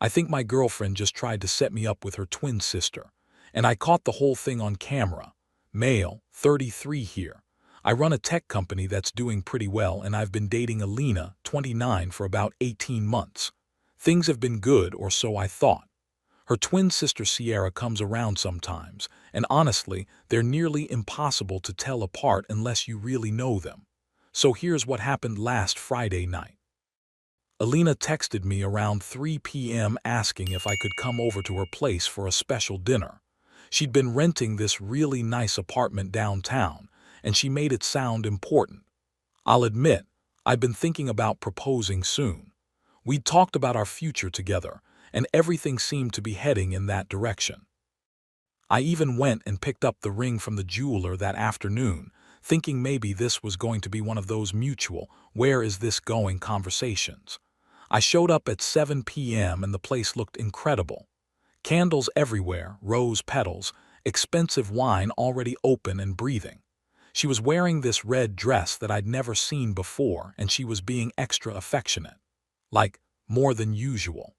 I think my girlfriend just tried to set me up with her twin sister. And I caught the whole thing on camera. Male, 33 here. I run a tech company that's doing pretty well, and I've been dating Alina, 29, for about 18 months. Things have been good, or so I thought. Her twin sister Sierra comes around sometimes, and honestly, they're nearly impossible to tell apart unless you really know them. So here's what happened last Friday night. Alina texted me around 3 p.m. asking if I could come over to her place for a special dinner. She'd been renting this really nice apartment downtown, and she made it sound important. I'll admit, I've been thinking about proposing soon. We'd talked about our future together, and everything seemed to be heading in that direction. I even went and picked up the ring from the jeweler that afternoon, thinking maybe this was going to be one of those mutual, "where is this going" conversations. I showed up at 7 p.m. and the place looked incredible. Candles everywhere, rose petals, expensive wine already open and breathing. She was wearing this red dress that I'd never seen before, and she was being extra affectionate. Like, more than usual.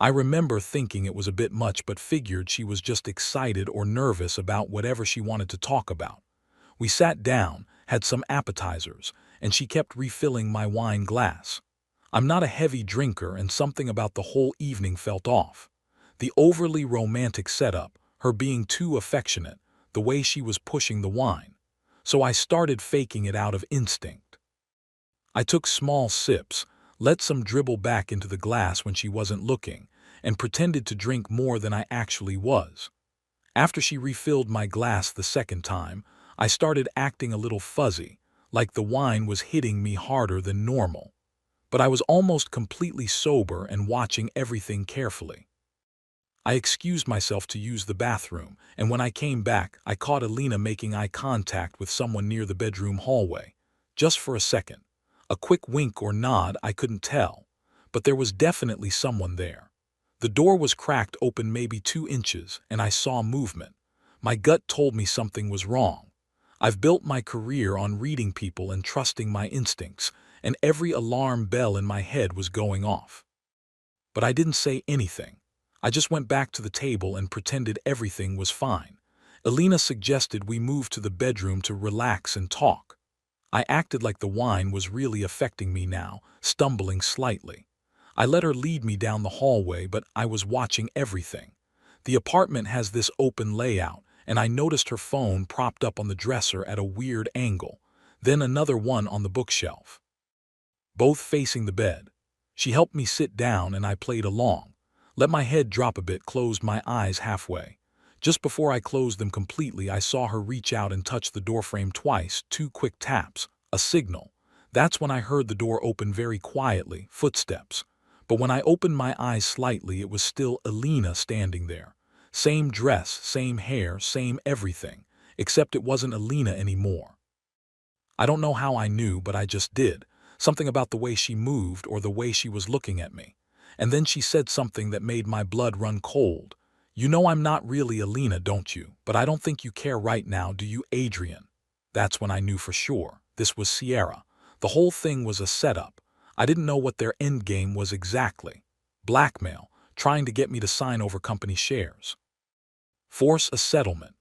I remember thinking it was a bit much, but figured she was just excited or nervous about whatever she wanted to talk about. We sat down, had some appetizers, and she kept refilling my wine glass. I'm not a heavy drinker, and something about the whole evening felt off. The overly romantic setup, her being too affectionate, the way she was pushing the wine. So I started faking it out of instinct. I took small sips, let some dribble back into the glass when she wasn't looking, and pretended to drink more than I actually was. After she refilled my glass the second time, I started acting a little fuzzy, like the wine was hitting me harder than normal. But I was almost completely sober and watching everything carefully. I excused myself to use the bathroom, and when I came back, I caught Alina making eye contact with someone near the bedroom hallway. Just for a second. A quick wink or nod, I couldn't tell. But there was definitely someone there. The door was cracked open maybe 2 inches, and I saw movement. My gut told me something was wrong. I've built my career on reading people and trusting my instincts, and every alarm bell in my head was going off. But I didn't say anything. I just went back to the table and pretended everything was fine. Alina suggested we move to the bedroom to relax and talk. I acted like the wine was really affecting me now, stumbling slightly. I let her lead me down the hallway, but I was watching everything. The apartment has this open layout, and I noticed her phone propped up on the dresser at a weird angle, then another one on the bookshelf. Both facing the bed. She helped me sit down and I played along. Let my head drop a bit, closed my eyes halfway. Just before I closed them completely, I saw her reach out and touch the doorframe twice, 2 quick taps, a signal. That's when I heard the door open very quietly, footsteps. But when I opened my eyes slightly, it was still Alina standing there. Same dress, same hair, same everything, except it wasn't Alina anymore. I don't know how I knew, but I just did. Something about the way she moved or the way she was looking at me. And then she said something that made my blood run cold. "You know I'm not really Alina, don't you? But I don't think you care right now, do you, Adrian?" That's when I knew for sure. This was Sierra. The whole thing was a setup. I didn't know what their endgame was exactly. Blackmail, trying to get me to sign over company shares. Force a settlement.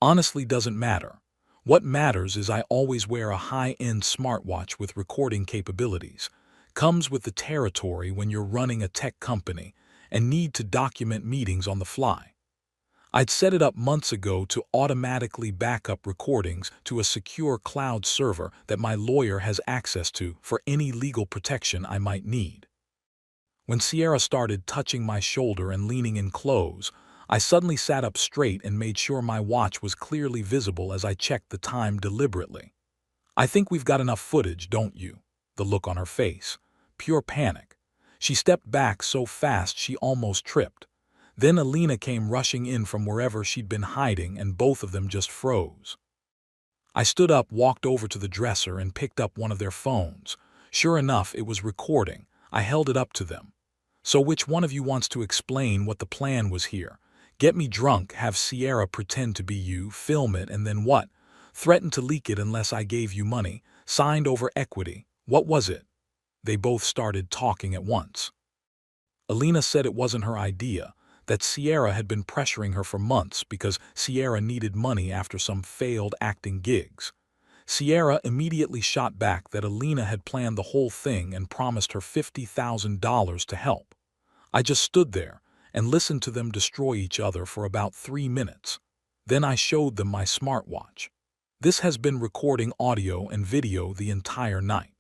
Honestly, doesn't matter. What matters is I always wear a high-end smartwatch with recording capabilities. Comes with the territory when you're running a tech company and need to document meetings on the fly. I'd set it up months ago to automatically back up recordings to a secure cloud server that my lawyer has access to for any legal protection I might need. When Sierra started touching my shoulder and leaning in close, I suddenly sat up straight and made sure my watch was clearly visible as I checked the time deliberately. "I think we've got enough footage, don't you?" The look on her face. Pure panic. She stepped back so fast she almost tripped. Then Alina came rushing in from wherever she'd been hiding, and both of them just froze. I stood up, walked over to the dresser, and picked up one of their phones. Sure enough, it was recording. I held it up to them. "So which one of you wants to explain what the plan was here? Get me drunk, have Sierra pretend to be you, film it, and then what? Threaten to leak it unless I gave you money, signed over equity. What was it?" They both started talking at once. Alina said it wasn't her idea, that Sierra had been pressuring her for months because Sierra needed money after some failed acting gigs. Sierra immediately shot back that Alina had planned the whole thing and promised her $50,000 to help. I just stood there and listened to them destroy each other for about 3 minutes. Then I showed them my smartwatch. This has been recording audio and video the entire night.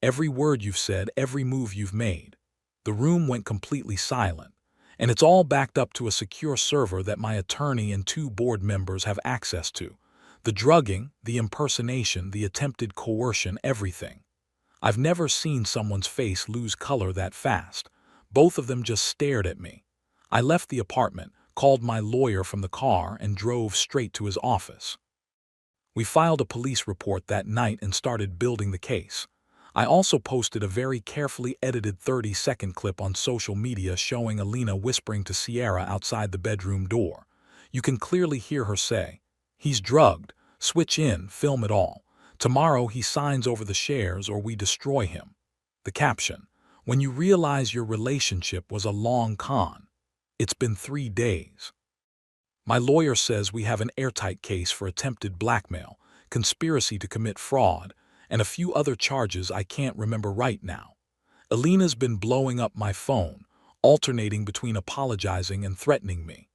Every word you've said, every move you've made. The room went completely silent, and it's all backed up to a secure server that my attorney and 2 board members have access to. The drugging, the impersonation, the attempted coercion, everything. I've never seen someone's face lose color that fast. Both of them just stared at me. I left the apartment, called my lawyer from the car, and drove straight to his office. We filed a police report that night and started building the case. I also posted a very carefully edited 30-second clip on social media showing Alina whispering to Sierra outside the bedroom door. You can clearly hear her say, "He's drugged. Switch in, film it all. Tomorrow he signs over the shares or we destroy him." The caption, "When you realize your relationship was a long con. It's been 3 days." My lawyer says we have an airtight case for attempted blackmail, conspiracy to commit fraud, and a few other charges I can't remember right now. Alina's been blowing up my phone, alternating between apologizing and threatening me.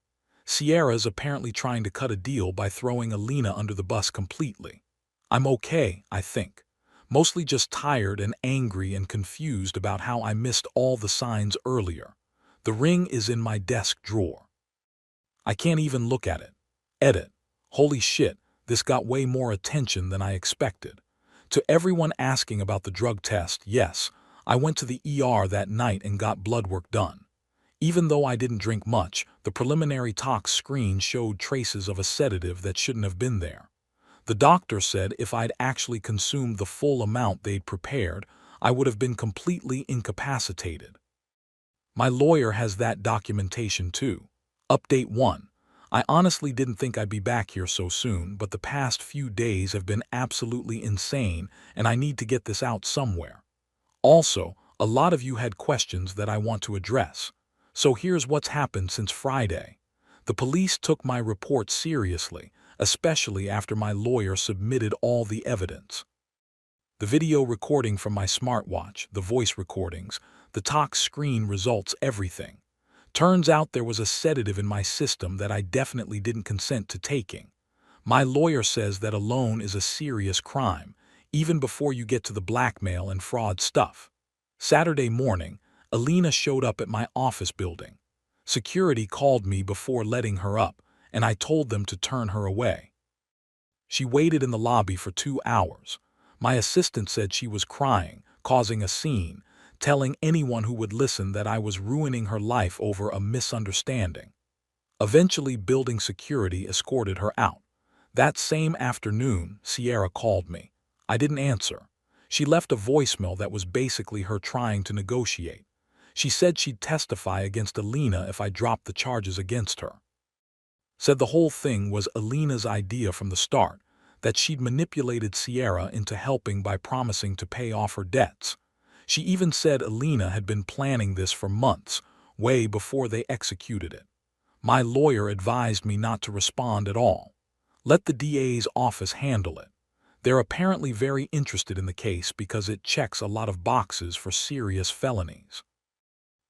Sierra's apparently trying to cut a deal by throwing Alina under the bus completely. I'm okay, I think. Mostly just tired and angry and confused about how I missed all the signs earlier. The ring is in my desk drawer. I can't even look at it. Edit. Holy shit, this got way more attention than I expected. To everyone asking about the drug test, yes, I went to the ER that night and got blood work done. Even though I didn't drink much, the preliminary tox screen showed traces of a sedative that shouldn't have been there. The doctor said if I'd actually consumed the full amount they'd prepared, I would have been completely incapacitated. My lawyer has that documentation too. Update 1. I honestly didn't think I'd be back here so soon, but the past few days have been absolutely insane and I need to get this out somewhere. Also, a lot of you had questions that I want to address. So here's what's happened since Friday. The police took my report seriously, especially after my lawyer submitted all the evidence. The video recording from my smartwatch, the voice recordings, the tox screen results, everything. Turns out there was a sedative in my system that I definitely didn't consent to taking. My lawyer says that alone is a serious crime, even before you get to the blackmail and fraud stuff. Saturday morning, Alina showed up at my office building. Security called me before letting her up, and I told them to turn her away. She waited in the lobby for 2 hours. My assistant said she was crying, causing a scene, telling anyone who would listen that I was ruining her life over a misunderstanding. Eventually, building security escorted her out. That same afternoon, Sierra called me. I didn't answer. She left a voicemail that was basically her trying to negotiate. She said she'd testify against Alina if I dropped the charges against her. Said the whole thing was Alina's idea from the start, that she'd manipulated Sierra into helping by promising to pay off her debts. She even said Alina had been planning this for months, way before they executed it. My lawyer advised me not to respond at all. Let the DA's office handle it. They're apparently very interested in the case because it checks a lot of boxes for serious felonies.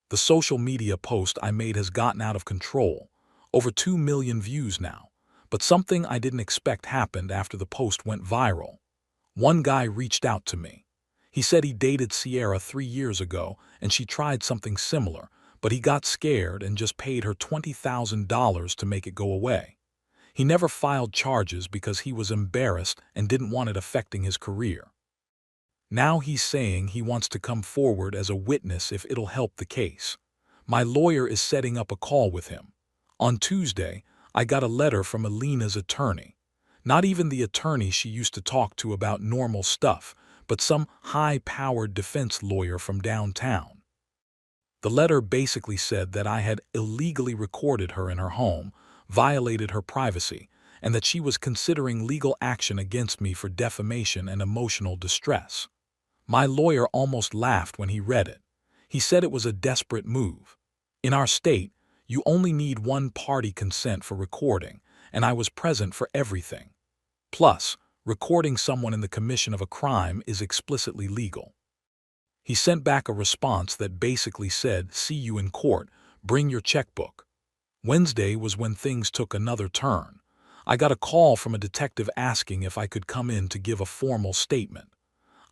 The social media post I made has gotten out of control, over 2 million views now, but something I didn't expect happened after the post went viral. One guy reached out to me. He said he dated Sierra 3 years ago and she tried something similar, but he got scared and just paid her $20,000 to make it go away. He never filed charges because he was embarrassed and didn't want it affecting his career. Now he's saying he wants to come forward as a witness if it'll help the case. My lawyer is setting up a call with him. On Tuesday, I got a letter from Alina's attorney. Not even the attorney she used to talk to about normal stuff, but some high-powered defense lawyer from downtown. The letter basically said that I had illegally recorded her in her home, violated her privacy, and that she was considering legal action against me for defamation and emotional distress. My lawyer almost laughed when he read it. He said it was a desperate move. In our state, you only need one-party consent for recording, and I was present for everything. Plus, recording someone in the commission of a crime is explicitly legal. He sent back a response that basically said, "See you in court, bring your checkbook." Wednesday was when things took another turn. I got a call from a detective asking if I could come in to give a formal statement.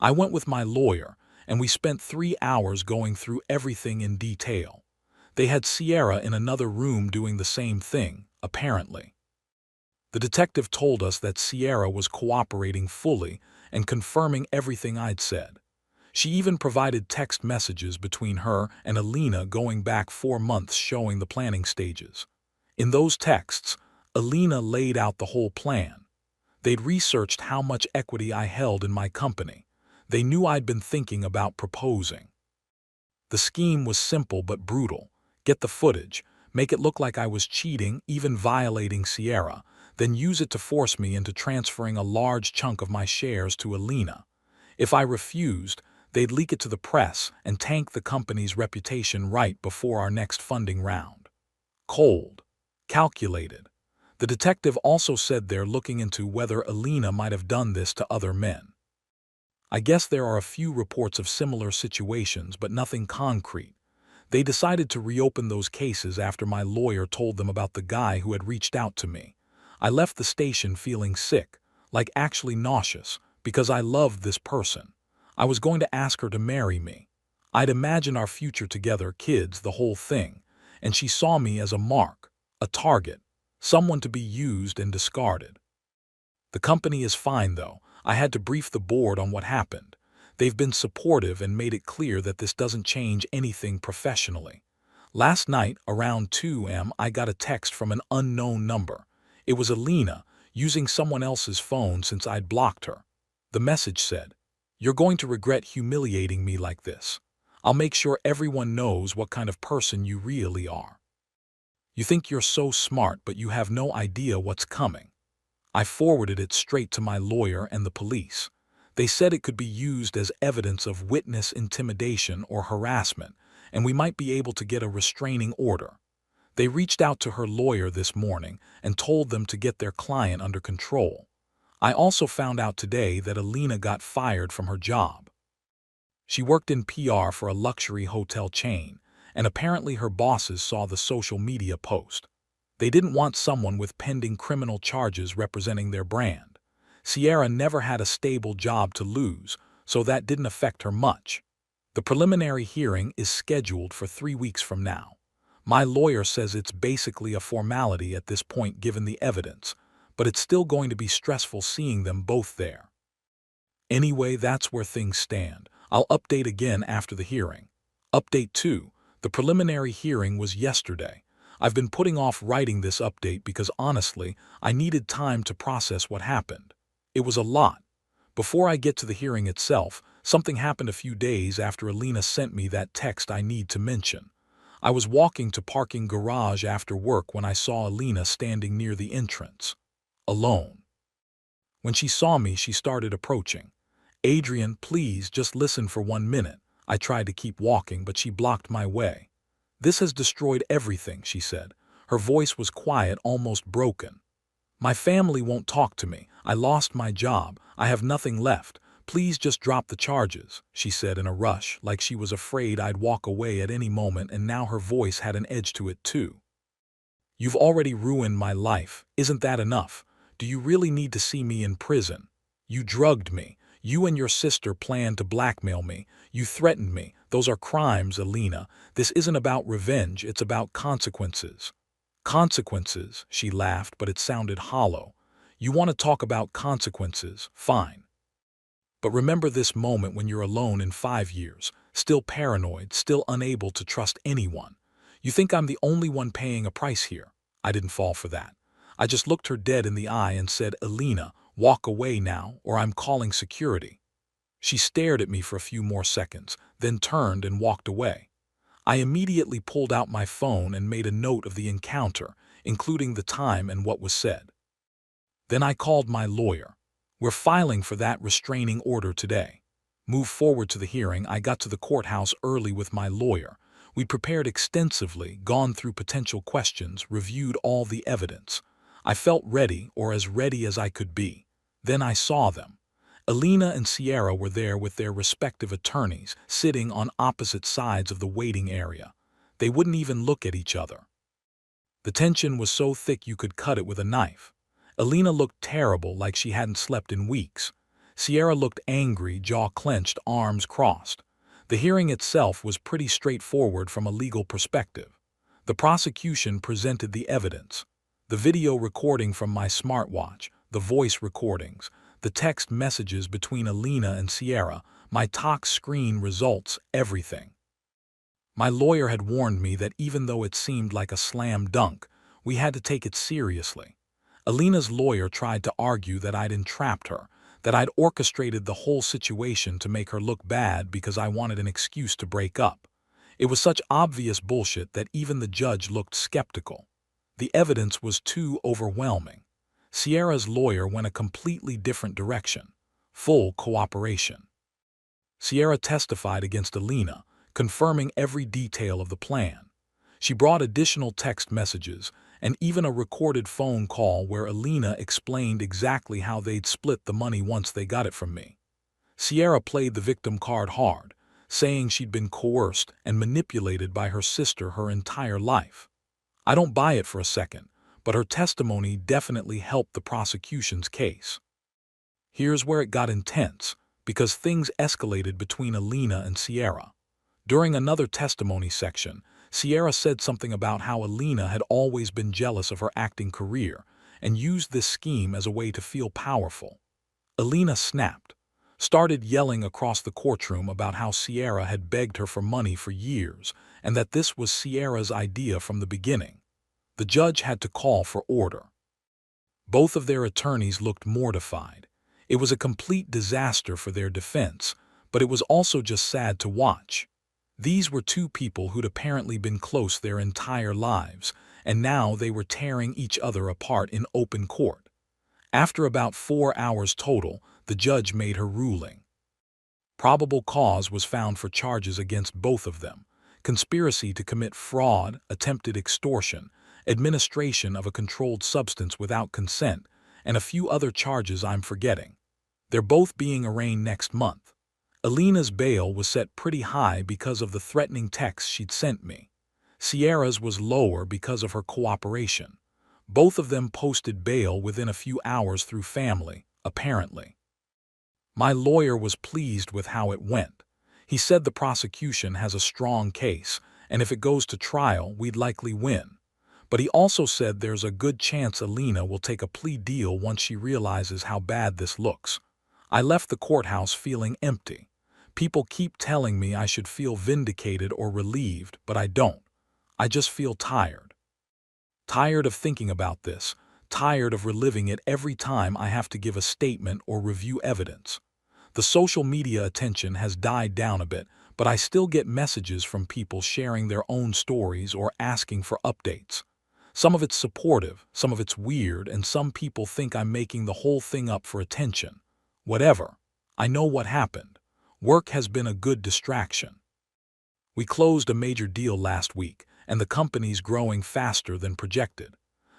I went with my lawyer, and we spent 3 hours going through everything in detail. They had Sierra in another room doing the same thing, apparently. The detective told us that Sierra was cooperating fully and confirming everything I'd said. She even provided text messages between her and Alina going back 4 months showing the planning stages. In those texts, Alina laid out the whole plan. They'd researched how much equity I held in my company. They knew I'd been thinking about proposing. The scheme was simple but brutal. Get the footage, make it look like I was cheating, even violating Sierra, then use it to force me into transferring a large chunk of my shares to Alina. If I refused, they'd leak it to the press and tank the company's reputation right before our next funding round. Cold. Calculated. The detective also said they're looking into whether Alina might have done this to other men. I guess there are a few reports of similar situations, but nothing concrete. They decided to reopen those cases after my lawyer told them about the guy who had reached out to me. I left the station feeling sick, like actually nauseous, because I loved this person. I was going to ask her to marry me. I'd imagined our future together, kids, the whole thing, and she saw me as a mark, a target, someone to be used and discarded. The company is fine, though. I had to brief the board on what happened. They've been supportive and made it clear that this doesn't change anything professionally. Last night, around 2 a.m., I got a text from an unknown number. It was Alina, using someone else's phone since I'd blocked her. The message said, "You're going to regret humiliating me like this. I'll make sure everyone knows what kind of person you really are. You think you're so smart, but you have no idea what's coming." I forwarded it straight to my lawyer and the police. They said it could be used as evidence of witness intimidation or harassment, and we might be able to get a restraining order. They reached out to her lawyer this morning and told them to get their client under control. I also found out today that Alina got fired from her job. She worked in PR for a luxury hotel chain, and apparently her bosses saw the social media post. They didn't want someone with pending criminal charges representing their brand. Sierra never had a stable job to lose, so that didn't affect her much. The preliminary hearing is scheduled for 3 weeks from now. My lawyer says it's basically a formality at this point given the evidence, but it's still going to be stressful seeing them both there. Anyway, that's where things stand. I'll update again after the hearing. Update 2. The preliminary hearing was yesterday. I've been putting off writing this update because honestly, I needed time to process what happened. It was a lot. Before I get to the hearing itself, something happened a few days after Alina sent me that text I need to mention. I was walking to parking garage after work when I saw Alina standing near the entrance, alone. When she saw me, she started approaching. "Adrian, please just listen for 1 minute." I tried to keep walking, but she blocked my way. "This has destroyed everything," she said. Her voice was quiet, almost broken. "My family won't talk to me. I lost my job. I have nothing left. Please just drop the charges," she said in a rush, like she was afraid I'd walk away at any moment, and now her voice had an edge to it too. "You've already ruined my life. Isn't that enough? Do you really need to see me in prison? You drugged me. You and your sister planned to blackmail me. You threatened me. Those are crimes, Alina. This isn't about revenge, it's about consequences." "Consequences," she laughed, but it sounded hollow. "You want to talk about consequences? Fine. But remember this moment when you're alone in 5 years, still paranoid, still unable to trust anyone. You think I'm the only one paying a price here?" I didn't fall for that. I just looked her dead in the eye and said, "Alina, walk away now, or I'm calling security." She stared at me for a few more seconds, then turned and walked away. I immediately pulled out my phone and made a note of the encounter, including the time and what was said. Then I called my lawyer. We're filing for that restraining order today. Move forward to the hearing. I got to the courthouse early with my lawyer. We prepared extensively, gone through potential questions, reviewed all the evidence. I felt ready, or as ready as I could be. Then I saw them. Alina and Sierra were there with their respective attorneys, sitting on opposite sides of the waiting area. They wouldn't even look at each other. The tension was so thick you could cut it with a knife. Alina looked terrible, like she hadn't slept in weeks. Sierra looked angry, jaw clenched, arms crossed. The hearing itself was pretty straightforward from a legal perspective. The prosecution presented the evidence. The video recording from my smartwatch, the voice recordings, the text messages between Alina and Sierra, my talk screen results, everything. My lawyer had warned me that even though it seemed like a slam dunk, we had to take it seriously. Alina's lawyer tried to argue that I'd entrapped her, that I'd orchestrated the whole situation to make her look bad because I wanted an excuse to break up. It was such obvious bullshit that even the judge looked skeptical. The evidence was too overwhelming. Sierra's lawyer went a completely different direction. Full cooperation. Sierra testified against Alina, confirming every detail of the plan. She brought additional text messages and even a recorded phone call where Alina explained exactly how they'd split the money once they got it from me. Sierra played the victim card hard, saying she'd been coerced and manipulated by her sister her entire life. I don't buy it for a second, but her testimony definitely helped the prosecution's case. Here's where it got intense, because things escalated between Alina and Sierra. During another testimony section, Sierra said something about how Alina had always been jealous of her acting career and used this scheme as a way to feel powerful. Alina snapped, started yelling across the courtroom about how Sierra had begged her for money for years and that this was Sierra's idea from the beginning. The judge had to call for order. Both of their attorneys looked mortified. It was a complete disaster for their defense, but it was also just sad to watch. These were two people who'd apparently been close their entire lives, and now they were tearing each other apart in open court. After about 4 hours total, the judge made her ruling. Probable cause was found for charges against both of them: conspiracy to commit fraud, attempted extortion, administration of a controlled substance without consent, and a few other charges I'm forgetting. They're both being arraigned next month. Alina's bail was set pretty high because of the threatening texts she'd sent me. Sierra's was lower because of her cooperation. Both of them posted bail within a few hours through family, apparently. My lawyer was pleased with how it went. He said the prosecution has a strong case, and if it goes to trial, we'd likely win. But he also said there's a good chance Alina will take a plea deal once she realizes how bad this looks. I left the courthouse feeling empty. People keep telling me I should feel vindicated or relieved, but I don't. I just feel tired. Tired of thinking about this, tired of reliving it every time I have to give a statement or review evidence. The social media attention has died down a bit, but I still get messages from people sharing their own stories or asking for updates. Some of it's supportive, some of it's weird, and some people think I'm making the whole thing up for attention. Whatever. I know what happened. Work has been a good distraction. We closed a major deal last week, and the company's growing faster than projected.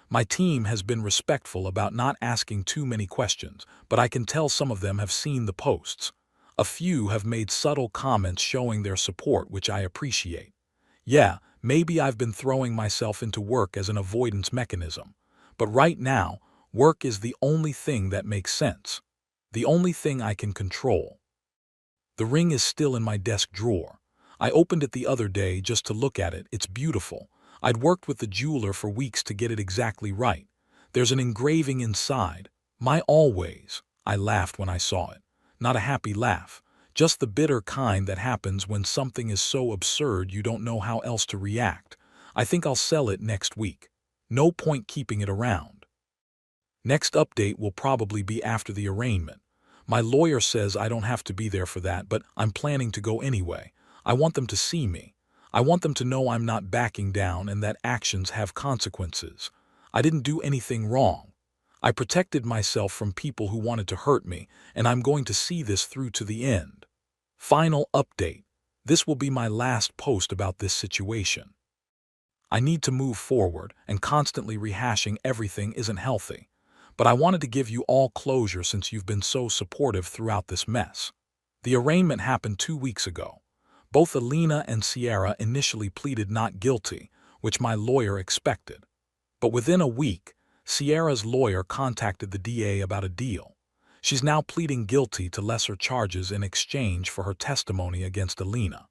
My team has been respectful about not asking too many questions, but I can tell some of them have seen the posts. A few have made subtle comments showing their support, which I appreciate. Yeah, maybe I've been throwing myself into work as an avoidance mechanism, but right now, work is the only thing that makes sense. The only thing I can control. The ring is still in my desk drawer. I opened it the other day just to look at it. It's beautiful. I'd worked with the jeweler for weeks to get it exactly right. There's an engraving inside. My always. I laughed when I saw it. Not a happy laugh. Just the bitter kind that happens when something is so absurd you don't know how else to react. I think I'll sell it next week. No point keeping it around. Next update will probably be after the arraignment. My lawyer says I don't have to be there for that, but I'm planning to go anyway. I want them to see me. I want them to know I'm not backing down and that actions have consequences. I didn't do anything wrong. I protected myself from people who wanted to hurt me, and I'm going to see this through to the end. Final update. This will be my last post about this situation. I need to move forward, and constantly rehashing everything isn't healthy. But I wanted to give you all closure since you've been so supportive throughout this mess. The arraignment happened 2 weeks ago. Both Alina and Sierra initially pleaded not guilty, which my lawyer expected. But within a week, Sierra's lawyer contacted the DA about a deal. She's now pleading guilty to lesser charges in exchange for her testimony against Alina.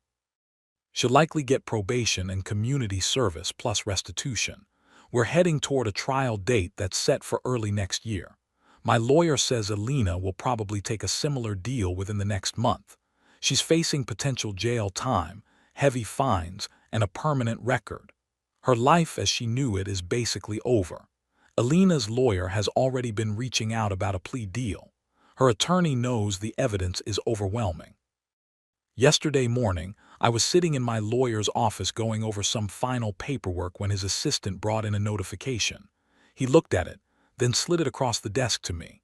She'll likely get probation and community service plus restitution. We're heading toward a trial date that's set for early next year. My lawyer says Alina will probably take a similar deal within the next month. She's facing potential jail time, heavy fines, and a permanent record. Her life as she knew it is basically over. Alina's lawyer has already been reaching out about a plea deal. Her attorney knows the evidence is overwhelming. Yesterday morning, I was sitting in my lawyer's office going over some final paperwork when his assistant brought in a notification. He looked at it, then slid it across the desk to me.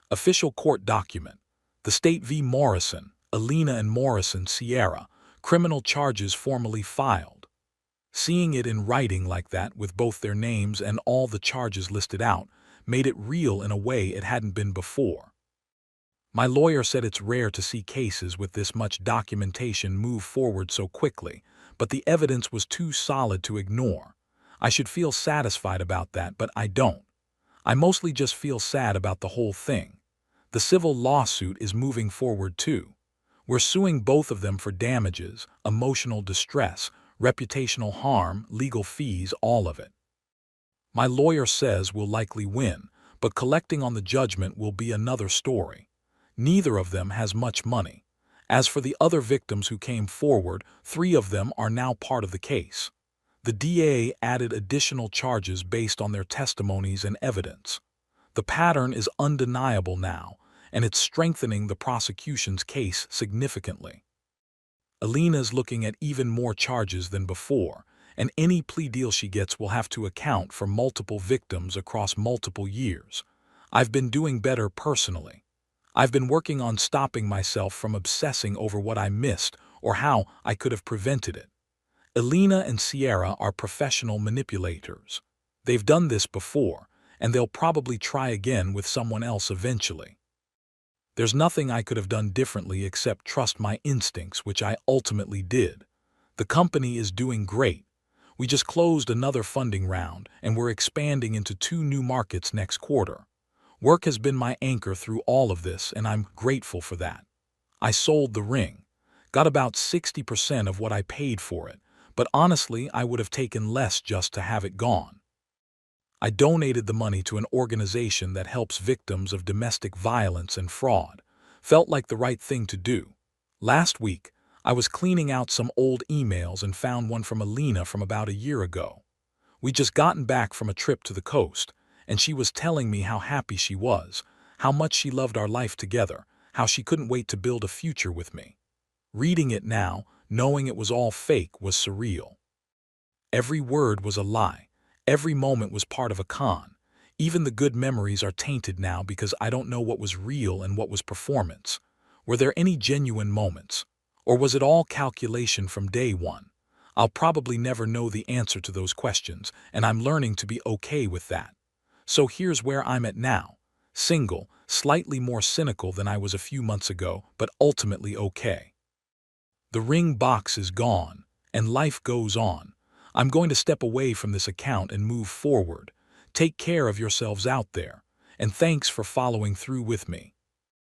Official court document. The State v. Morrison, Alina and Morrison, Sierra, criminal charges formally filed. Seeing it in writing like that with both their names and all the charges listed out made it real in a way it hadn't been before. My lawyer said it's rare to see cases with this much documentation move forward so quickly, but the evidence was too solid to ignore. I should feel satisfied about that, but I don't. I mostly just feel sad about the whole thing. The civil lawsuit is moving forward too. We're suing both of them for damages, emotional distress, reputational harm, legal fees, all of it. My lawyer says we'll likely win, but collecting on the judgment will be another story. Neither of them has much money. As for the other victims who came forward, 3 of them are now part of the case. The DA added additional charges based on their testimonies and evidence. The pattern is undeniable now, and it's strengthening the prosecution's case significantly. Alina's looking at even more charges than before, and any plea deal she gets will have to account for multiple victims across multiple years. I've been doing better personally. I've been working on stopping myself from obsessing over what I missed or how I could have prevented it. Alina and Sierra are professional manipulators. They've done this before, and they'll probably try again with someone else eventually. There's nothing I could have done differently except trust my instincts, which I ultimately did. The company is doing great. We just closed another funding round, and we're expanding into 2 new markets next quarter. Work has been my anchor through all of this, and I'm grateful for that. I sold the ring, got about 60% of what I paid for it, but honestly, I would have taken less just to have it gone. I donated the money to an organization that helps victims of domestic violence and fraud. Felt like the right thing to do. Last week, I was cleaning out some old emails and found one from Alina from about a year ago. We'd just gotten back from a trip to the coast, and she was telling me how happy she was, how much she loved our life together, how she couldn't wait to build a future with me. Reading it now, knowing it was all fake, was surreal. Every word was a lie. Every moment was part of a con. Even the good memories are tainted now because I don't know what was real and what was performance. Were there any genuine moments? Or was it all calculation from day one? I'll probably never know the answer to those questions, and I'm learning to be okay with that. So here's where I'm at now. Single, slightly more cynical than I was a few months ago, but ultimately okay. The ring box is gone, and life goes on. I'm going to step away from this account and move forward. Take care of yourselves out there, and thanks for following through with me.